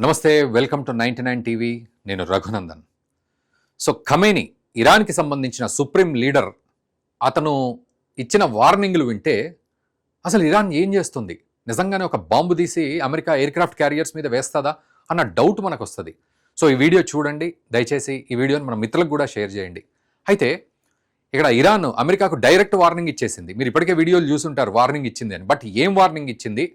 నమస్తే, welcome to 99 TV. నేను Raghunandan. So Khamenei, ఇరాన్కి సంబంధించిన సుప్రీం లీడర్, అతను ఇచ్చిన వార్నింగ్లు వింటే అసలు ఇరాన్ ఏం చేస్తుంది, నిజంగానే ఒక బాంబు తీసి అమెరికా ఎయిర్ క్రాఫ్ట్ క్యారియర్స్ మీద వేస్తుందా అన్న డౌట్ మనకు వస్తుంది. సో ఈ వీడియో చూడండి, దయచేసి ఈ వీడియోని మన మిత్రులకు కూడా షేర్ చేయండి. అయితే ఇక్కడ ఇరాన్ అమెరికాకు డైరెక్ట్ వార్నింగ్ ఇచ్చేసింది. మీరు ఇప్పటికే వీడియోలు చూసుంటారు వార్నింగ్ ఇచ్చింది అని. బట్ ఏం వార్నింగ్ ఇచ్చింది,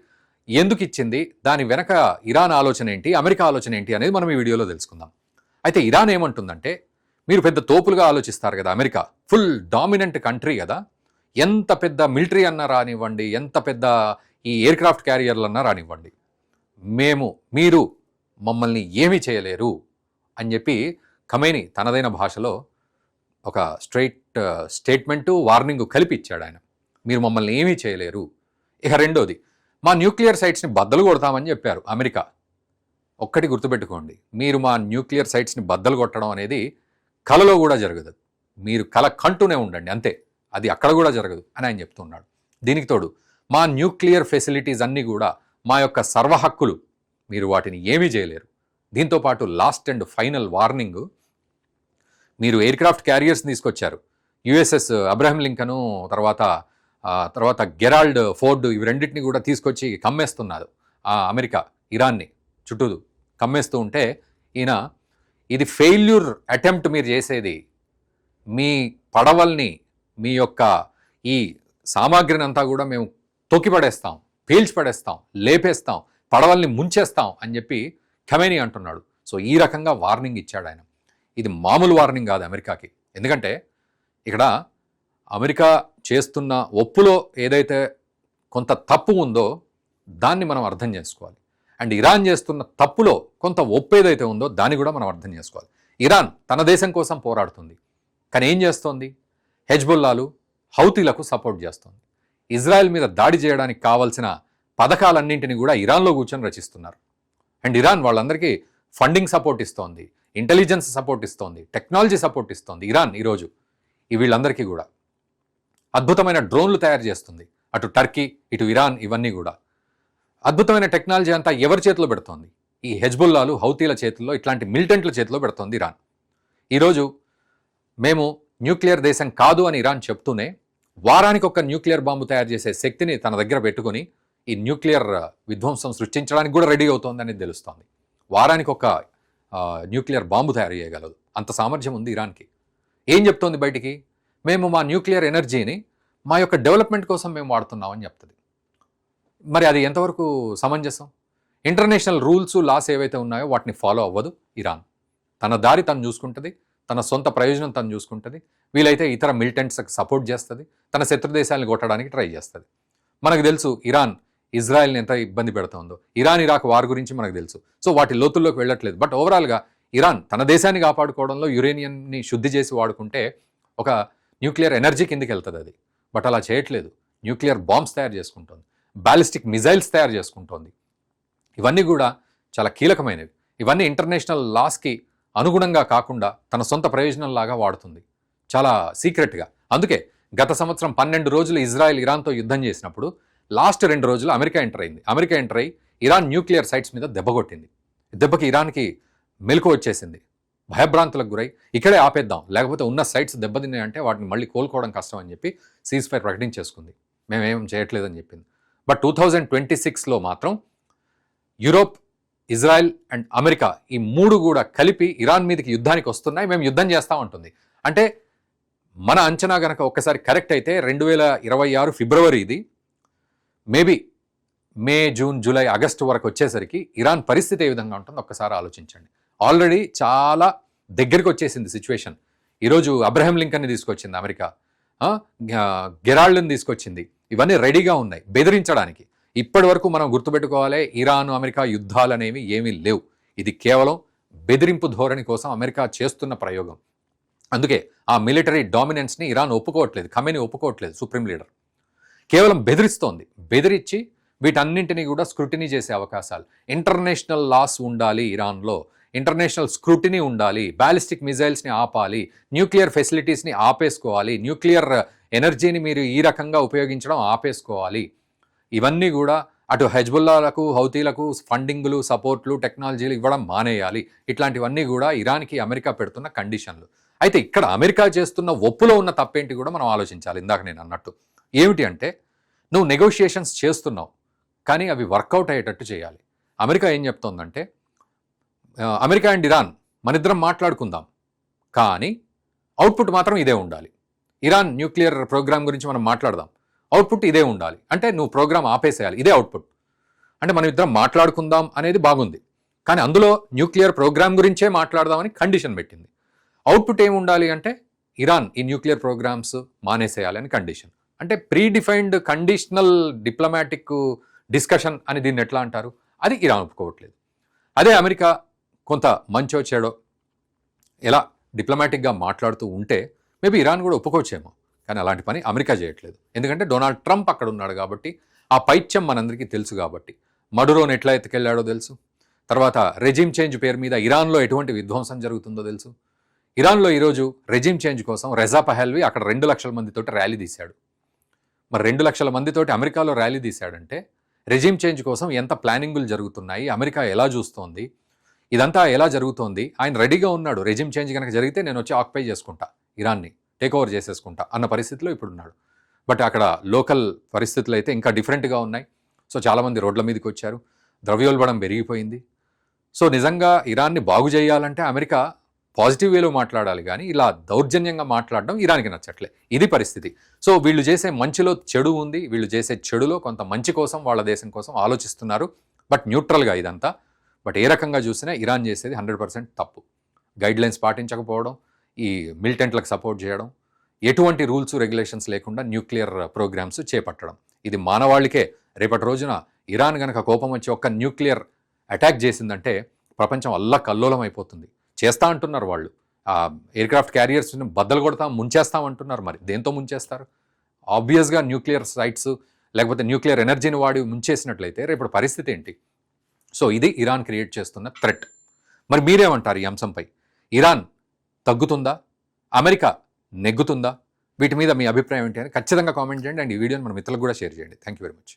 ఎందుకు ఇచ్చింది, దాని వెనక ఇరాన్ ఆలోచన ఏంటి, అమెరికా ఆలోచన ఏంటి అనేది మనం ఈ వీడియోలో తెలుసుకుందాం. అయితే ఇరాన్ ఏమంటుందంటే, మీరు పెద్ద తోపులుగా ఆలోచిస్తారు కదా, అమెరికా ఫుల్ డామినెంట్ కంట్రీ కదా, ఎంత పెద్ద మిలిటరీ అన్నా రానివ్వండి, ఎంత పెద్ద ఈ ఎయిర్ క్రాఫ్ట్ క్యారియర్లు అన్నా రానివ్వండి, మీరు మమ్మల్ని ఏమీ చేయలేరు అని చెప్పి ఖమేని తనదైన భాషలో ఒక స్టేట్మెంటు, వార్నింగ్ కలిపి ఇచ్చాడు ఆయన. మీరు మమ్మల్ని ఏమీ చేయలేరు. ఇక రెండోది, మా న్యూక్లియర్ సైట్స్ని బద్దలు కొడతామని చెప్పారు అమెరికా. ఒక్కటి గుర్తుపెట్టుకోండి, మీరు మా న్యూక్లియర్ సైట్స్ని బద్దలు కొట్టడం అనేది కలలో కూడా జరగదు. మీరు కల కంటూనే ఉండండి, అంతే, అది అక్కడ కూడా జరగదు అని ఆయన చెప్తున్నాడు. దీనికి తోడు మా న్యూక్లియర్ ఫెసిలిటీస్ అన్నీ కూడా మా యొక్క సర్వహక్కులు, మీరు వాటిని ఏమీ చేయలేరు. దీంతోపాటు లాస్ట్ అండ్ ఫైనల్ వార్నింగ్, మీరు ఎయిర్ క్రాఫ్ట్ క్యారియర్స్ తీసుకొచ్చారు, యుఎస్ఎస్ అబ్రహం లింకను, తర్వాత గెరాల్డ్ ఫోర్డ్, ఇవి రెండింటిని కూడా తీసుకొచ్చి కమ్మేస్తున్నారు అమెరికా ఇరాన్ని చుట్టూ కమ్మేస్తూ ఉంటే, ఈయన ఇది ఫెయిల్యూర్ అటెంప్ట్ మీరు చేసేది, మీ పడవల్ని, మీ యొక్క ఈ సామాగ్రిని అంతా కూడా మేము తొక్కిపడేస్తాం, పీల్చిపడేస్తాం, లేపేస్తాం, పడవల్ని ముంచేస్తాం అని చెప్పి ఖమేని అంటున్నాడు. సో ఈ రకంగా వార్నింగ్ ఇచ్చాడు ఆయన. ఇది మామూలు వార్నింగ్ కాదు అమెరికాకి. ఎందుకంటే ఇక్కడ అమెరికా చేస్తున్న ఒప్పులో ఏదైతే కొంత తప్పు ఉందో దాన్ని మనం అర్థం చేసుకోవాలి. అండ్ ఇరాన్ చేస్తున్న తప్పులో కొంత ఒప్పు ఏదైతే ఉందో దాన్ని కూడా మనం అర్థం చేసుకోవాలి. ఇరాన్ తన దేశం కోసం పోరాడుతుంది, కానీ ఏం చేస్తోంది, హెజ్బుల్లాలు, హౌతీలకు సపోర్ట్ చేస్తోంది. ఇజ్రాయెల్ మీద దాడి చేయడానికి కావాల్సిన పథకాలన్నింటినీ కూడా ఇరాన్లో కూర్చొని రచిస్తున్నారు. అండ్ ఇరాన్ వాళ్ళందరికీ ఫండింగ్ సపోర్ట్ ఇస్తోంది, ఇంటెలిజెన్స్ సపోర్ట్ ఇస్తోంది, టెక్నాలజీ సపోర్ట్ ఇస్తోంది ఇరాన్ ఈరోజు. వీళ్ళందరికీ కూడా అద్భుతమైన డ్రోన్లు తయారు చేస్తుంది, అటు టర్కీ, ఇటు ఇరాన్, ఇవన్నీ కూడా అద్భుతమైన టెక్నాలజీ అంతా ఎవరి చేతిలో పెడుతోంది, ఈ హెజ్బుల్లాలు, హౌతీల చేతుల్లో, ఇట్లాంటి మిలిటెంట్ల చేతిలో పెడుతోంది ఇరాన్. ఈరోజు మేము న్యూక్లియర్ దేశం కాదు అని ఇరాన్ చెప్తూనే, వారానికి ఒక న్యూక్లియర్ బాంబు తయారు చేసే శక్తిని తన దగ్గర పెట్టుకుని ఈ న్యూక్లియర్ విధ్వంసం సృష్టించడానికి కూడా రెడీ అవుతోందని తెలుస్తోంది. వారానికి ఒక న్యూక్లియర్ బాంబు తయారు చేయగలదు, అంత సామర్థ్యం ఉంది ఇరాన్కి. ఏం చెప్తోంది బయటికి, మేము మా న్యూక్లియర్ ఎనర్జీని మా యొక్క డెవలప్మెంట్ కోసం మేము వాడుతున్నామని చెప్తుంది. మరి అది ఎంతవరకు సమంజసం? ఇంటర్నేషనల్ రూల్స్, లాస్ ఏవైతే ఉన్నాయో వాటిని ఫాలో అవ్వదు ఇరాన్. తన దారి తను చూసుకుంటుంది, తన సొంత ప్రయోజనం తను చూసుకుంటుంది. వీలైతే ఇతర మిలిటెంట్స్కి సపోర్ట్ చేస్తుంది, తన శత్రు దేశాలను కొట్టడానికి ట్రై చేస్తుంది. మనకు తెలుసు ఇరాన్ ఇజ్రాయెల్ని ఎంత ఇబ్బంది పెడుతుందో, ఇరాన్ ఇరాక్ వార్ గురించి మనకు తెలుసు. సో వాటి లోతుల్లోకి వెళ్ళట్లేదు. బట్ ఓవరాల్గా ఇరాన్ తన దేశాన్ని కాపాడుకోవడంలో యురేనియంని శుద్ధి చేసి వాడుకుంటే ఒక న్యూక్లియర్ ఎనర్జీ కిందకి వెళ్తుంది అది. బట్ అలా చేయట్లేదు, న్యూక్లియర్ బాంబ్స్ తయారు చేసుకుంటుంది, బ్యాలిస్టిక్ మిజైల్స్ తయారు చేసుకుంటోంది. ఇవన్నీ కూడా చాలా కీలకమైనవి. ఇవన్నీ ఇంటర్నేషనల్ లాస్కి అనుగుణంగా కాకుండా తన సొంత ప్రయోజనంలాగా వాడుతుంది, చాలా సీక్రెట్గా. అందుకే గత సంవత్సరం 12 రోజులు ఇజ్రాయెల్ ఇరాన్తో యుద్ధం చేసినప్పుడు లాస్ట్ 2 రోజులు అమెరికా ఎంటర్ అయింది. అమెరికా ఎంటర్ అయ్యి ఇరాన్ న్యూక్లియర్ సైట్స్ మీద దెబ్బ కొట్టింది. దెబ్బకి ఇరాన్కి మెలకు వచ్చేసింది, భయభ్రాంతులకు గురై ఇక్కడే ఆపేద్దాం, లేకపోతే ఉన్న సైట్స్ దెబ్బతిన్నాయంటే వాటిని మళ్ళీ కోలుకోవడం కష్టం అని చెప్పి సీజ్ ఫైర్ ప్రకటించేసుకుంది. మేమేం చేయట్లేదని చెప్పింది. బట్ 2026లో మాత్రం యూరోప్, ఇజ్రాయెల్ అండ్ అమెరికా, ఈ 3 కూడా కలిపి ఇరాన్ మీదకి యుద్ధానికి వస్తున్నాయి, మేము యుద్ధం చేస్తామంటుంది. అంటే మన అంచనా గనక ఒక్కసారి కరెక్ట్ అయితే 2026 ఫిబ్రవరి ఇది, మేబీ మే, జూన్, జూలై, ఆగస్టు వరకు వచ్చేసరికి ఇరాన్ పరిస్థితి ఏ విధంగా ఉంటుందో ఒక్కసారి ఆలోచించండి. ఆల్రెడీ చాలా దగ్గరికి వచ్చేసింది సిచ్యువేషన్. ఈరోజు అబ్రహం లింకన్ని తీసుకొచ్చింది అమెరికా, గెరాల్డ్ని తీసుకొచ్చింది. ఇవన్నీ రెడీగా ఉన్నాయి బెదిరించడానికి. ఇప్పటి వరకు మనం గుర్తుపెట్టుకోవాలి, ఇరాన్ అమెరికా యుద్ధాలు అనేవి ఏమీ లేవు. ఇది కేవలం బెదిరింపు ధోరణి కోసం అమెరికా చేస్తున్న ప్రయోగం. అందుకే ఆ మిలిటరీ డామినెన్స్ని ఇరాన్ ఒప్పుకోవట్లేదు, ఖమేని ఒప్పుకోవట్లేదు. సుప్రీం లీడర్ కేవలం బెదిరిస్తోంది. బెదిరించి వీటన్నింటినీ కూడా స్క్రూటినీ చేసే అవకాశాలు, ఇంటర్నేషనల్ లాస్ ఉండాలి ఇరాన్లో, ఇంటర్నేషనల్ స్క్రూటినీ ఉండాలి, బ్యాలిస్టిక్ మిజైల్స్ని ఆపాలి, న్యూక్లియర్ ఫెసిలిటీస్ని ఆపేసుకోవాలి, న్యూక్లియర్ ఎనర్జీని మీరు ఈ రకంగా ఉపయోగించడం ఆపేసుకోవాలి. ఇవన్నీ కూడా అటు హెజ్బుల్లాలకు, హౌతీలకు ఫండింగ్లు, సపోర్ట్లు, టెక్నాలజీలు ఇవ్వడం మానేయాలి. ఇట్లాంటివన్నీ కూడా ఇరాన్కి అమెరికా పెడుతున్న కండిషన్లు. అయితే ఇక్కడ అమెరికా చేస్తున్న ఒప్పులో ఉన్న తప్పేంటి కూడా మనం ఆలోచించాలి. ఇందాక నేను అన్నట్టు ఏమిటి అంటే, నువ్వు నెగోషియేషన్స్ చేస్తున్నావు కానీ అవి వర్కౌట్ అయ్యేటట్టు చేయాలి. అమెరికా ఏం చెప్తోందంటే, అమెరికా అండ్ ఇరాన్ మనిద్దరం మాట్లాడుకుందాం కానీ అవుట్పుట్ మాత్రం ఇదే ఉండాలి. ఇరాన్ న్యూక్లియర్ ప్రోగ్రామ్ గురించి మనం మాట్లాడదాం, అవుట్పుట్ ఇదే ఉండాలి. అంటే నువ్వు ప్రోగ్రామ్ ఆపేసేయాలి, ఇదే అవుట్పుట్. అంటే మనం ఇద్దరం మాట్లాడుకుందాం అనేది బాగుంది కానీ అందులో న్యూక్లియర్ ప్రోగ్రామ్ గురించే మాట్లాడదామని కండిషన్ పెట్టింది. అవుట్పుట్ ఏమి ఉండాలి అంటే ఇరాన్ ఈ న్యూక్లియర్ ప్రోగ్రామ్స్ మానేసేయాలి అని కండిషన్. అంటే pre defined conditional diplomatic discussion అని దీన్ని ఎట్లా అంటారు? అది ఇరాన్ ఒప్పుకోవట్లేదు. అదే అమెరికా కొంత మంచో చెడో ఎలా డిప్లొమాటిక్గా మాట్లాడుతూ ఉంటే మేబీ ఇరాన్ కూడా ఒప్పుకోవచ్చేమో. కానీ అలాంటి పని అమెరికా చేయట్లేదు. ఎందుకంటే డొనాల్డ్ ట్రంప్ అక్కడ ఉన్నాడు కాబట్టి, ఆ పైత్యం మనందరికీ తెలుసు కాబట్టి. మడురోని ఎట్లా ఎత్తుకెళ్లాడో తెలుసు. తర్వాత రెజిమ్ చేంజ్ పేరు మీద ఇరాన్లో ఎటువంటి విధ్వంసం జరుగుతుందో తెలుసు. ఇరాన్లో ఈరోజు రెజిమ్ చేంజ్ కోసం రెజా పహల్వి అక్కడ 2 లక్షల మందితోటి ర్యాలీ తీశాడు. మరి 2 లక్షల మందితోటి అమెరికాలో ర్యాలీ తీశాడంటే రెజిమ్ చేంజ్ కోసం ఎంత ప్లానింగులు జరుగుతున్నాయి, అమెరికా ఎలా చూస్తోంది, ఇదంతా ఎలా జరుగుతోంది. ఆయన రెడీగా ఉన్నాడు. రెజిమ్ చేంజ్ కనుక జరిగితే నేను వచ్చి ఆక్యుపై చేసుకుంటా, ఇరాన్ని టేక్ ఓవర్ చేసేసుకుంటా అన్న పరిస్థితిలో ఇప్పుడున్నాడు. బట్ అక్కడ లోకల్ పరిస్థితులు అయితే ఇంకా డిఫరెంట్గా ఉన్నాయి. సో చాలామంది రోడ్ల మీదకి వచ్చారు, ద్రవ్యోల్బణం పెరిగిపోయింది. సో నిజంగా ఇరాన్ని బాగు చేయాలంటే అమెరికా పాజిటివ్ వేలో మాట్లాడాలి కానీ ఇలా దౌర్జన్యంగా మాట్లాడడం ఇరాన్కి నచ్చట్లే. ఇది పరిస్థితి. సో వీళ్ళు చేసే మంచిలో చెడు ఉంది, వీళ్ళు చేసే చెడులో కొంత మంచి కోసం వాళ్ళ దేశం కోసం ఆలోచిస్తున్నారు. బట్ న్యూట్రల్గా ఇదంతా. బట్ ఏ రకంగా చూసినా ఇరాన్ చేసేది 100% తప్పు. గైడ్లైన్స్ పాటించకపోవడం, ఈ మిలిటెంట్లకు సపోర్ట్ చేయడం, ఎటువంటి రూల్స్ రెగ్యులేషన్స్ లేకుండా న్యూక్లియర్ ప్రోగ్రామ్స్ చేపట్టడం, ఇది మానవాళికే. రేపటి రోజున ఇరాన్ కనుక కోపం వచ్చి ఒక్క న్యూక్లియర్ అటాక్ చేసిందంటే ప్రపంచం అల్లకల్లోలం అయిపోతుంది. చేస్తా అంటున్నారు వాళ్ళు. ఎయిర్క్రాఫ్ట్ క్యారియర్స్ బద్దలు కొడతాం, ముంచేస్తాం అంటున్నారు. మరి దేంతో ముంచేస్తారు? ఆబ్వియస్గా న్యూక్లియర్ సైట్స్ లేకపోతే న్యూక్లియర్ ఎనర్జీని వాడి ముంచేసినట్లయితే రేపటి పరిస్థితి ఏంటి? సో ఇది ఇరాన్ క్రియేట్ చేస్తున్న థ్రెట్. మరి మీరేమంటారు ఈ అంశంపై? ఇరాన్ తగ్గుతుందా, అమెరికా నెగ్గుతుందా? వీటి మీద మీ అభిప్రాయం ఏంటి అని ఖచ్చితంగా కామెంట్ చేయండి. అండ్ ఈ వీడియోని మన మిత్రులకు కూడా షేర్ చేయండి. Thank you very much.